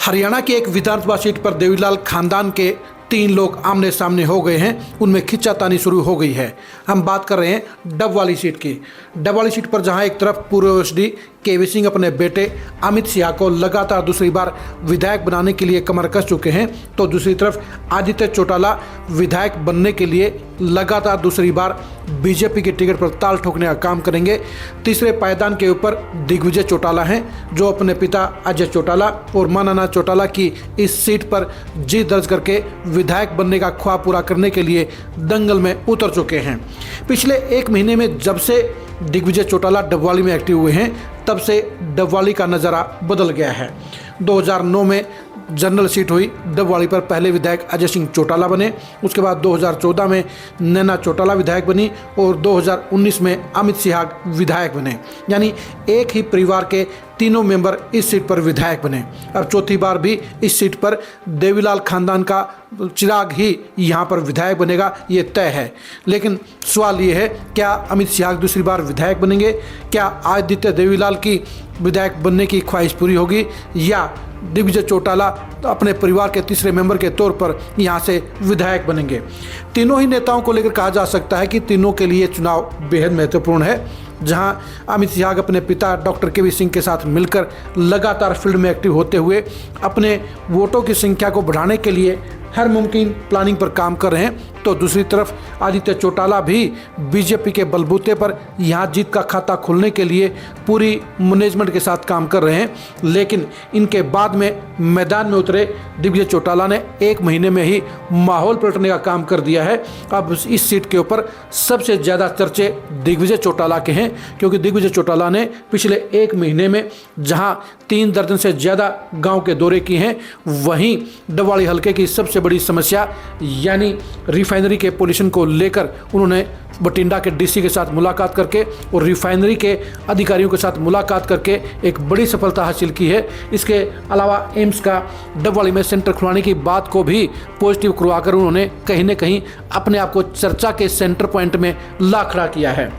हरियाणा की एक विधानसभा सीट पर देवीलाल खानदान के 3 लोग आमने सामने हो गए हैं। उनमें खींचातानी शुरू हो गई है। हम बात कर रहे हैं डब वाली सीट की। डब वाली सीट पर जहां एक तरफ पूर्व एसडी केवी सिंह अपने बेटे अमित सिंह को लगातार दूसरी बार विधायक बनाने के लिए कमर कस चुके हैं, तो दूसरी तरफ आदित्य चौटाला विधायक बनने के लिए लगातार दूसरी बार बीजेपी की टिकट पर ताल ठोकने का काम करेंगे। तीसरे पायदान के ऊपर दिग्विजय चौटाला हैं, जो अपने पिता अजय चौटाला और मां नैना चौटाला की इस सीट पर जीत दर्ज करके विधायक बनने का ख्वाब पूरा करने के लिए दंगल में उतर चुके हैं। पिछले 1 महीने में जब से दिग्विजय चौटाला डबवाली में एक्टिव हुए हैं, तब से डबवाली का नज़ारा बदल गया है। 2009 में जनरल सीट हुई डबवाली पर, पहले विधायक अजय सिंह चौटाला बने। उसके बाद 2014 में नैना चौटाला विधायक बनी और 2019 में अमित सिंह विधायक बने। यानी एक ही परिवार के तीनों मेंबर इस सीट पर विधायक बने। अब चौथी बार भी इस सीट पर देवीलाल खानदान का चिराग ही यहाँ पर विधायक बनेगा, ये तय है। लेकिन सवाल ये है, क्या अमित सिंह दूसरी बार विधायक बनेंगे? क्या आदित्य देवीलाल की विधायक बनने की ख्वाहिश पूरी होगी, या दिग्विजय चौटाला अपने परिवार के तीसरे मेंबर के तौर पर यहाँ से विधायक बनेंगे? तीनों ही नेताओं को लेकर कहा जा सकता है कि तीनों के लिए चुनाव बेहद महत्वपूर्ण है। जहां अमित सिंह अपने पिता डॉक्टर केवी सिंह के साथ मिलकर लगातार फील्ड में एक्टिव होते हुए अपने वोटों की संख्या को बढ़ाने के लिए हर मुमकिन प्लानिंग पर काम कर रहे हैं, तो दूसरी तरफ आदित्य चौटाला भी बीजेपी के बलबूते पर यहाँ जीत का खाता खोलने के लिए पूरी मैनेजमेंट के साथ काम कर रहे हैं। लेकिन इनके बाद में मैदान में उतरे दिग्विजय चौटाला ने 1 महीने में ही माहौल पलटने का काम कर दिया है। अब इस सीट के ऊपर सबसे ज़्यादा चर्चे दिग्विजय चौटाला के हैं, क्योंकि दिग्विजय चौटाला ने पिछले 1 महीने में जहां 3 दर्जन से ज़्यादा गाँव के दौरे किए हैं, वहीं डबवाली हल्के की सबसे बड़ी समस्या यानी रिफाइनरी के पोल्यूशन को लेकर उन्होंने बठिंडा के डीसी के साथ मुलाकात करके और रिफाइनरी के अधिकारियों के साथ मुलाकात करके एक बड़ी सफलता हासिल की है। इसके अलावा एम्स का डबवाली में सेंटर खुलवाने की बात को भी पॉजिटिव करवाकर उन्होंने कहीं न कहीं अपने आप को चर्चा के सेंटर पॉइंट में ला खड़ा किया है।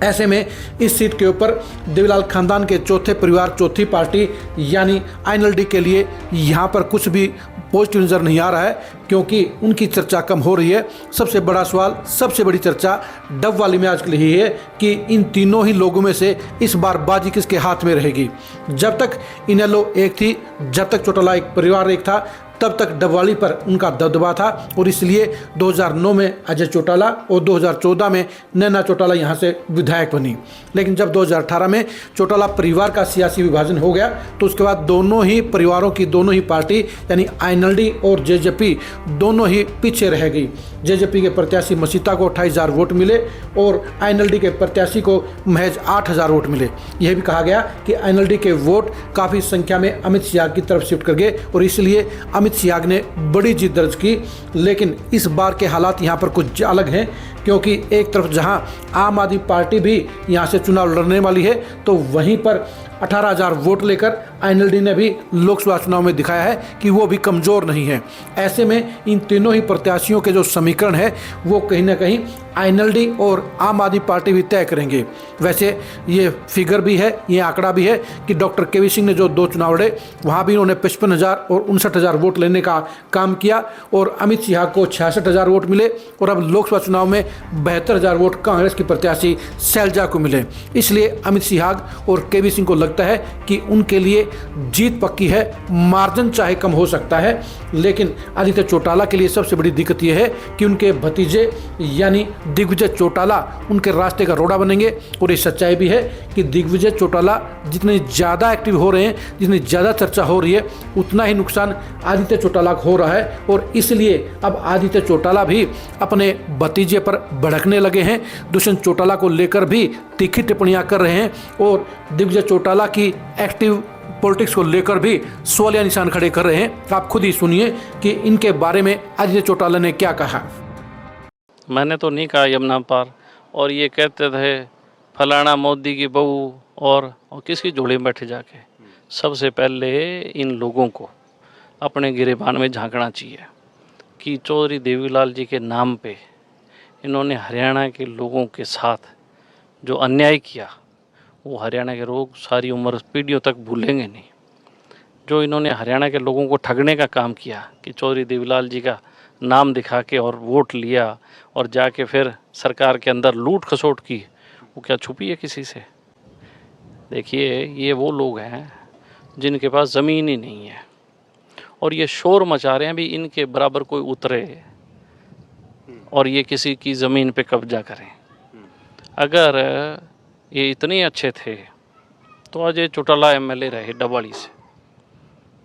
ऐसे में इस सीट के ऊपर देवीलाल खानदान के चौथे परिवार, चौथी पार्टी यानी आईएनएलडी के लिए यहाँ पर कुछ भी पॉजिटिव नज़र नहीं आ रहा है, क्योंकि उनकी चर्चा कम हो रही है। सबसे बड़ा सवाल, सबसे बड़ी चर्चा डबवाली में आजकल यही है कि इन तीनों ही लोगों में से इस बार बाजी किसके हाथ में रहेगी। जब तक इनेलो एक थी, जब तक चौटाला एक परिवार एक था, तब तक डबवाली पर उनका दबदबा था और इसलिए 2009 में अजय चौटाला और 2014 में नैना चौटाला यहाँ से विधायक बनी। लेकिन जब 2018 में चौटाला परिवार का सियासी विभाजन हो गया, तो उसके बाद दोनों ही परिवारों की दोनों ही पार्टी यानी आईएनएलडी और जेजेपी दोनों ही पीछे रह गई। जेजेपी के प्रत्याशी मसीता को 28,000 वोट मिले और आईएनएलडी के प्रत्याशी को महज 8,000 वोट मिले। यह भी कहा गया कि आईएनएलडी के वोट काफ़ी संख्या में अमित सिंह की तरफ शिफ्ट कर गए और इसलिए अमित सिंह ने बड़ी जीत दर्ज की। लेकिन इस बार के हालात यहाँ पर कुछ अलग हैं, क्योंकि एक तरफ जहां आम आदमी पार्टी भी यहाँ से चुनाव लड़ने वाली है, तो वहीं पर 18,000 वोट लेकर आईएनएलडी ने भी लोकसभा चुनाव में दिखाया है कि वो भी कमज़ोर नहीं है। ऐसे में इन तीनों ही प्रत्याशियों के जो समीकरण है वो कहीं ना कहीं आईएनएलडी और आम आदमी पार्टी भी तय करेंगे। वैसे ये फिगर भी है, ये आंकड़ा भी है कि डॉक्टर केवी सिंह ने जो 2 चुनाव लड़े, वहाँ भी उन्होंने 55,000 और 59,000 वोट लेने का काम किया और अमित सिंह को 66,000 वोट मिले और अब लोकसभा चुनाव में 72,000 वोट कांग्रेस की प्रत्याशी शैलजा को मिले। इसलिए अमित सिंह और केवी सिंह को लगता है कि उनके लिए जीत पक्की है। मार्जिन चाहे कम हो सकता है, लेकिन आदित्य चौटाला के लिए सबसे बड़ी दिक्कत यह है कि उनके भतीजे यानी दिग्विजय चौटाला उनके रास्ते का रोड़ा बनेंगे। और ये सच्चाई भी है कि दिग्विजय चौटाला जितने ज़्यादा एक्टिव हो रहे हैं, जितनी ज़्यादा चर्चा हो रही है, उतना ही नुकसान आदित्य चौटाला को हो रहा है। और इसलिए अब आदित्य चौटाला भी अपने भतीजे पर भड़कने लगे हैं, दुष्यंत चौटाला को लेकर भी तीखी टिप्पणियां कर रहे हैं और दिग्विजय चौटाला की एक्टिव पॉलिटिक्स को लेकर भी सवालिया निशान खड़े कर रहे हैं। आप खुद ही सुनिए कि इनके बारे में आदित्य चौटाला ने क्या कहा। मैंने तो नहीं कहा यमुना पार, और ये कहते थे फलाना मोदी की बहू और किसकी झोली में बैठे जाके। सबसे पहले इन लोगों को अपने गिरेबान में झांकना चाहिए कि चौधरी देवीलाल जी के नाम पे इन्होंने हरियाणा के लोगों के साथ जो अन्याय किया, वो हरियाणा के लोग सारी उम्र पीढ़ियों तक भूलेंगे नहीं। जो इन्होंने हरियाणा के लोगों को ठगने का काम किया कि चौधरी देवीलाल जी का नाम दिखा के और वोट लिया और जाके फिर सरकार के अंदर लूट खसोट की, वो क्या छुपी है किसी से? देखिए, ये वो लोग हैं जिनके पास ज़मीन ही नहीं है और ये शोर मचा रहे हैं भी इनके बराबर कोई उतरे और ये किसी की ज़मीन पे कब्जा करें। अगर ये इतने अच्छे थे तो अजय चौटाला एमएलए रहे डबवाली से,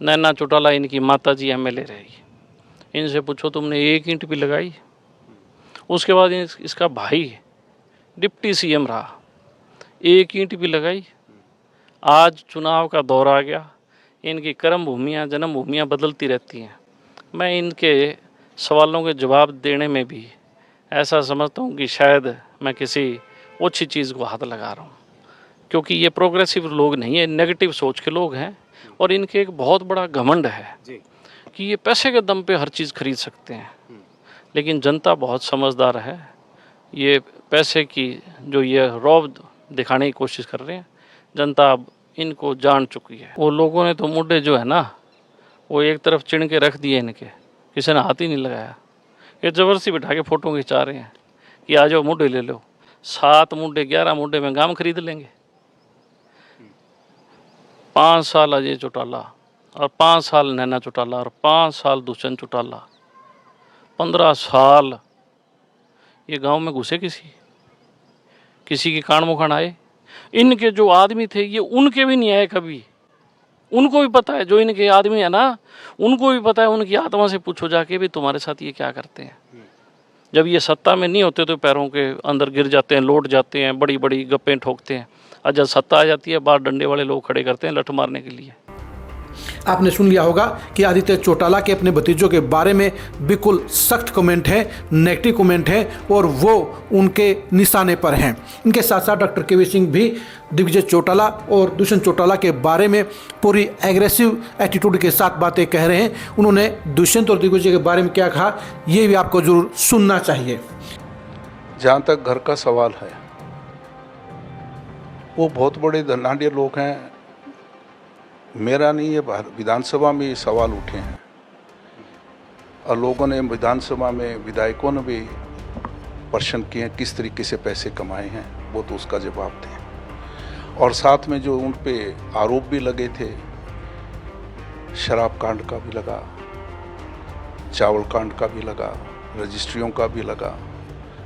नैना चौटाला इनकी माताजी एमएलए रही। इनसे पूछो तुमने एक ईंट भी लगाई? उसके बाद इसका भाई डिप्टी सीएम रहा, एक ईंट भी लगाई? आज चुनाव का दौर आ गया, इनकी कर्म भूमियाँ जन्म भूमियाँ बदलती रहती हैं। मैं इनके सवालों के जवाब देने में भी ऐसा समझता हूँ कि शायद मैं किसी ओछी चीज़ को हाथ लगा रहा हूँ, क्योंकि ये प्रोग्रेसिव लोग नहीं है, नेगेटिव सोच के लोग हैं और इनके एक बहुत बड़ा घमंड है कि ये पैसे के दम पे हर चीज़ खरीद सकते हैं। लेकिन जनता बहुत समझदार है, ये पैसे की जो ये रौब दिखाने की कोशिश कर रहे हैं, जनता अब इनको जान चुकी है। वो लोगों ने तो मुड्डे जो है ना, वो एक तरफ चिण के रख दिए इनके, किसी ने हाथ ही नहीं लगाया। ये ज़बरदस्ती बिठा के फ़ोटो खिंचा रहे हैं कि आ जाओ मुड्डे ले लो। 7 मुड्डे 11 मुड्डे में गांव खरीद लेंगे। 5 साल अजय चौटाला और 5 साल नैना चौटाला और 5 साल दुष्यंत चौटाला, 15 साल ये गांव में घुसे किसी की कान मुखान आए? इनके जो आदमी थे ये उनके भी नहीं आए कभी। उनको भी पता है, जो इनके आदमी है ना, उनको भी पता है, उनकी आत्मा से पूछो जाके भी तुम्हारे साथ ये क्या करते हैं। जब ये सत्ता में नहीं होते तो पैरों के अंदर गिर जाते हैं, लौट जाते हैं, बड़ी बड़ी गप्पें ठोकते हैं, और जब सत्ता आ जाती है बाहर डंडे वाले लोग खड़े करते हैं लठ मारने के लिए। आपने सुन लिया होगा कि आदित्य चौटाला के अपने भतीजों के बारे में बिल्कुल सख्त कमेंट है, नेगेटिव कमेंट है और वो उनके निशाने पर हैं। इनके साथ साथ डॉक्टर केवी सिंह भी दिग्विजय चौटाला और दुष्यंत चौटाला के बारे में पूरी एग्रेसिव एटीट्यूड के साथ बातें कह रहे हैं। उन्होंने दुष्यंत और दिग्विजय के बारे में क्या कहा, ये भी आपको जरूर सुनना चाहिए। जहाँ तक घर का सवाल है, वो बहुत बड़े धनाढ़ लोग हैं। मेरा नहीं, ये विधानसभा में ये सवाल उठे हैं और लोगों ने विधानसभा में, विधायकों ने भी प्रश्न किए हैं किस तरीके से पैसे कमाए हैं, वो तो उसका जवाब दें। और साथ में जो उन पे आरोप भी लगे थे, शराब कांड का भी लगा, चावल कांड का भी लगा, रजिस्ट्रियों का भी लगा,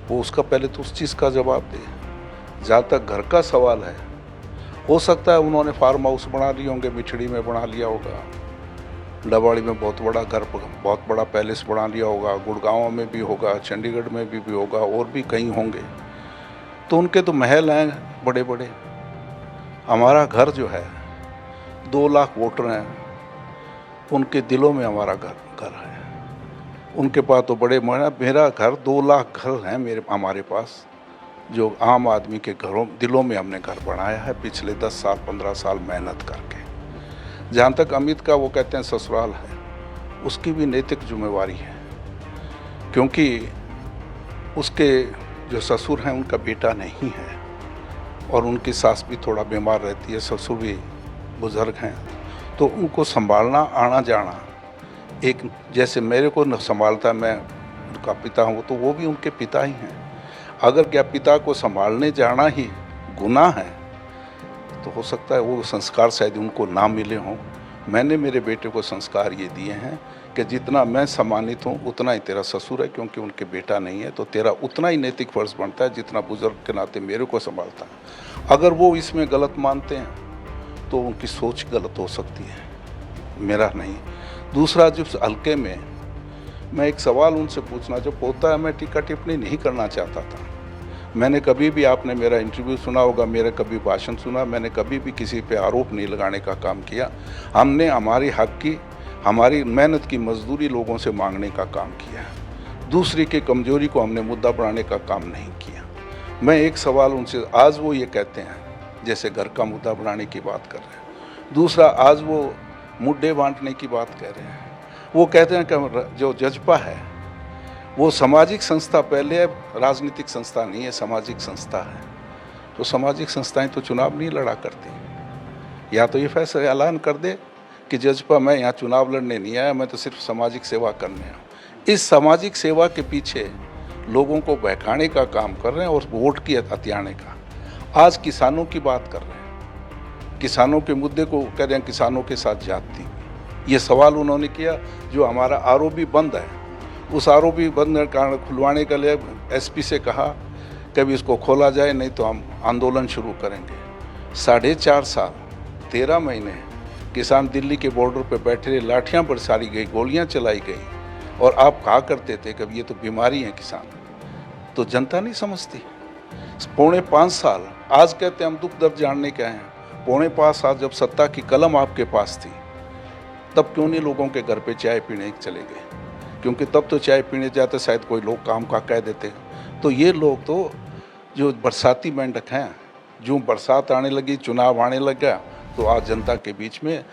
वो उसका पहले तो उस चीज़ का जवाब दे। जहाँ तक घर का सवाल है, हो सकता है उन्होंने फार्म हाउस बना लिए होंगे, मिठड़ी में बना लिया होगा, डबवाड़ी में बहुत बड़ा घर, बहुत बड़ा पैलेस बना लिया होगा, गुड़गांव में भी होगा, चंडीगढ़ में भी होगा, और भी कहीं होंगे। तो उनके तो महल हैं बड़े बड़े। हमारा घर जो है, 2 लाख वोटर हैं, उनके दिलों में हमारा घर है। उनके पास तो बड़े, मेरा घर 2 लाख घर हैं हमारे पास, जो आम आदमी के घरों दिलों में हमने घर बनाया है पिछले 10 साल 15 साल मेहनत करके। जहाँ तक अमित का वो कहते हैं ससुराल है, उसकी भी नैतिक जिम्मेवारी है, क्योंकि उसके जो ससुर हैं उनका बेटा नहीं है और उनकी सास भी थोड़ा बीमार रहती है, ससुर भी बुज़ुर्ग हैं, तो उनको संभालना आना जाना एक जैसे मेरे को न संभालता, मैं उनका पिता हूँ, तो वो भी उनके पिता ही हैं। अगर क्या पिता को संभालने जाना ही गुनाह है तो हो सकता है वो संस्कार शायद उनको ना मिले हों। मैंने मेरे बेटे को संस्कार ये दिए हैं कि जितना मैं सम्मानित हूँ उतना ही तेरा ससुर है, क्योंकि उनके बेटा नहीं है, तो तेरा उतना ही नैतिक फर्ज बनता है जितना बुजुर्ग के नाते मेरे को संभालता है। अगर वो इसमें गलत मानते हैं तो उनकी सोच गलत हो सकती है, मेरा नहीं। दूसरा, जिस हल्के में मैं एक सवाल उनसे पूछना जो होता है, मैं टीका टिप्पणी नहीं करना चाहता था। मैंने कभी भी, आपने मेरा इंटरव्यू सुना होगा, मेरा कभी भाषण सुना, मैंने कभी भी किसी पे आरोप नहीं लगाने का काम किया। हमने हमारी हक की, हमारी मेहनत की मजदूरी लोगों से मांगने का काम किया। दूसरी की कमजोरी को हमने मुद्दा बनाने का काम नहीं किया। मैं एक सवाल उनसे, आज वो ये कहते हैं जैसे घर का मुद्दा बनाने की बात कर रहे हैं, दूसरा आज वो मुद्दे बांटने की बात कह रहे हैं। वो कहते हैं कि जो जज्बा है वो सामाजिक संस्था पहले है, राजनीतिक संस्था नहीं है, सामाजिक संस्था है। तो सामाजिक संस्थाएं तो चुनाव नहीं लड़ा करती। या तो ये फैसला ऐलान कर दे कि जजपा मैं यहाँ चुनाव लड़ने नहीं आया, मैं तो सिर्फ सामाजिक सेवा करने आया। इस सामाजिक सेवा के पीछे लोगों को बहकाने का काम कर रहे हैं और वोट की हथियाने का। आज किसानों की बात कर रहे हैं, किसानों के मुद्दे को कह रहे हैं किसानों के साथ ज्यादती। ये सवाल उन्होंने किया, जो हमारा आरओबी बंद है, उस आरओबी बंद कारण खुलवाने के लिए एसपी से कहा कभी इसको खोला जाए, नहीं तो हम आंदोलन शुरू करेंगे। 4.5 साल 13 महीने किसान दिल्ली के बॉर्डर पे बैठे रहे, लाठियाँ बरसारी गई, गोलियाँ चलाई गई, और आप कहा करते थे कभी ये तो बीमारी है किसान। तो जनता नहीं समझती। 4.5 साल आज कहते हैं हम दुख दर्द जानने के आए हैं। 4.5 साल जब सत्ता की कलम आपके पास थी, तब क्यों नहीं लोगों के घर पे चाय पीने चले गए? क्योंकि तब तो चाय पीने जाते शायद कोई लोग काम का कह देते। तो ये लोग तो जो बरसाती मेंढक हैं, जो बरसात आने लगी, चुनाव आने लगा, तो आज जनता के बीच में।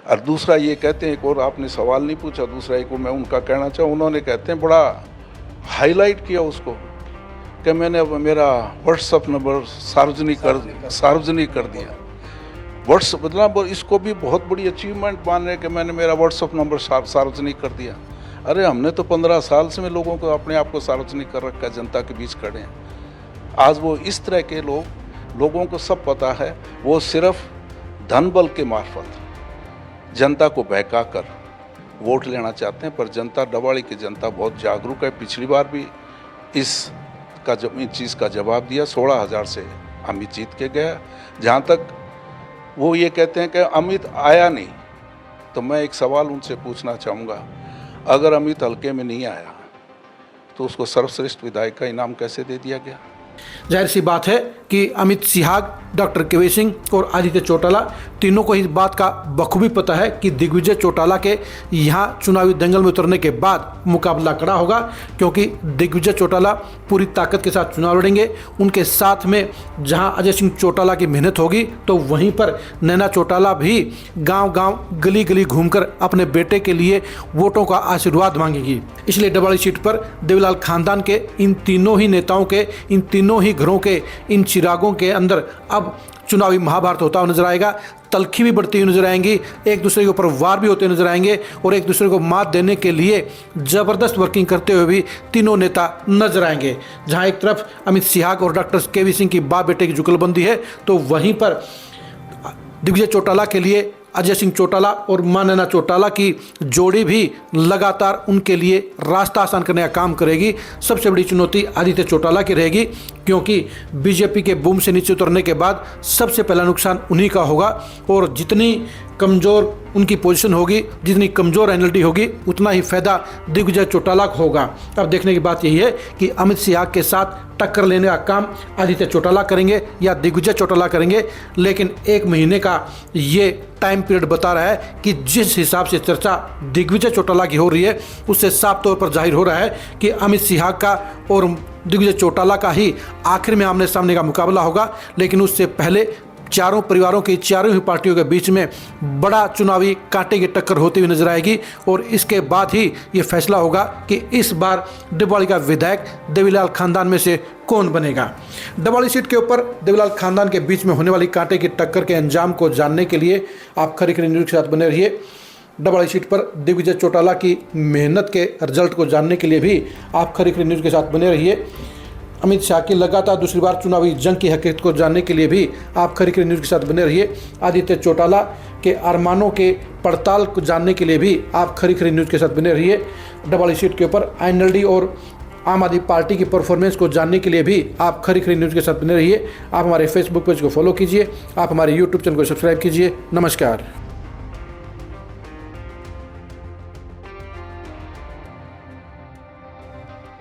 और दूसरा ये कहते हैं, एक और आपने सवाल नहीं पूछा, दूसरा एक और मैं उनका कहना चाहूँ, उन्होंने कहते हैं बड़ा हाईलाइट किया उसको कि मैंने अब मेरा व्हाट्सअप नंबर सार्वजनिक कर दिया। व्हाट्सअप मतलब इसको भी बहुत बड़ी अचीवमेंट मान रहे हैं कि मैंने मेरा व्हाट्सअप नंबर सार्वजनिक कर दिया। अरे हमने तो 15 साल से में लोगों को अपने आप को सार्वजनिक कर रखा है, जनता के बीच खड़े हैं। आज वो इस तरह के लोगों को सब पता है, वो सिर्फ धन बल के मार्फत जनता को बहका कर वोट लेना चाहते हैं। पर जनता, डबाड़ी की जनता बहुत जागरूक है। पिछली बार भी इस चीज़ का जवाब दिया, 16,000 से अमित जीत के गया। जहाँ तक वो ये कहते हैं कि अमित आया नहीं, तो मैं एक सवाल उनसे पूछना चाहूँगा, अगर अमित हल्के में नहीं आया तो उसको सर्वश्रेष्ठ विधायक का इनाम कैसे दे दिया गया? जाहिर सी बात है कि अमित सिहाग, डॉक्टर केवी सिंह और आदित्य चौटाला तीनों को इस बात का बखूबी पता है कि दिग्विजय चौटाला के यहाँ चुनावी दंगल में उतरने के बाद मुकाबला कड़ा होगा, क्योंकि दिग्विजय चौटाला पूरी ताकत के साथ चुनाव लड़ेंगे। उनके साथ में जहाँ अजय सिंह चौटाला की मेहनत होगी, तो वहीं पर नैना चौटाला भी गांव-गांव, गली-गली घूमकर अपने बेटे के लिए वोटों का आशीर्वाद मांगेगी। इसलिए डबवाली सीट पर देवीलाल खानदान के इन तीनों ही नेताओं के, इन तीनों ही घरों के, इन चिरागों के अंदर अब चुनावी महाभारत होता हुआ नजर आएगा। तलखी भी बढ़ती हुई नजर आएंगी, एक दूसरे के ऊपर वार भी होते नजर आएंगे, और एक दूसरे को मात देने के लिए जबरदस्त वर्किंग करते हुए भी तीनों नेता नजर आएंगे। जहां एक तरफ अमित सिहाग और डॉक्टर केवी सिंह की बाप बेटे की जुगलबंदी है, तो वहीं पर दिग्विजय चौटाला के लिए अजय सिंह चौटाला और मां नैना चौटाला की जोड़ी भी लगातार उनके लिए रास्ता आसान करने का काम करेगी। सबसे बड़ी चुनौती आदित्य चौटाला की रहेगी, क्योंकि बीजेपी के बूम से नीचे उतरने के बाद सबसे पहला नुकसान उन्हीं का होगा, और जितनी कमज़ोर उनकी पोजीशन होगी, जितनी कमज़ोर एनएलडी होगी, उतना ही फायदा दिग्विजय चौटाला को होगा। अब देखने की बात यही है कि अमित सिहाग के साथ टक्कर लेने का काम आदित्य चौटाला करेंगे या दिग्विजय चौटाला करेंगे। लेकिन 1 महीने का ये टाइम पीरियड बता रहा है कि जिस हिसाब से चर्चा दिग्विजय चौटाला की हो रही है, उससे साफ तौर पर जाहिर हो रहा है कि अमित सिहाग का और दिग्विजय चौटाला का ही आखिर में आमने सामने का मुकाबला होगा। लेकिन उससे पहले चारों परिवारों की, चारों ही पार्टियों के बीच में बड़ा चुनावी कांटे की टक्कर होती हुई नजर आएगी, और इसके बाद ही ये फैसला होगा कि इस बार डबवाली का विधायक देवीलाल खानदान में से कौन बनेगा। डबवाली सीट के ऊपर देवीलाल खानदान के बीच में होने वाली कांटे की टक्कर के अंजाम को जानने के लिए आप खरी न्यूज़ के साथ बने रहिए। डबवाली सीट पर दिग्विजय चौटाला की मेहनत के रिजल्ट को जानने के लिए भी आप खरी न्यूज़ के साथ बने रहिए। अमित शाह की लगातार दूसरी बार चुनावी जंग की हकीकत को जानने के लिए भी आप खरी न्यूज़ के साथ बने रहिए। आदित्य चौटाला के अरमानों के पड़ताल को जानने के लिए भी आप खरी न्यूज़ के साथ बने रहिए। डबवाली सीट के ऊपर एनएलडी और आम आदमी पार्टी की परफॉर्मेंस को जानने के लिए भी आप खरी न्यूज़ के साथ बने रहिए। आप हमारे फेसबुक पेज को फॉलो कीजिए, आप हमारे यूट्यूब चैनल को सब्सक्राइब कीजिए। नमस्कार।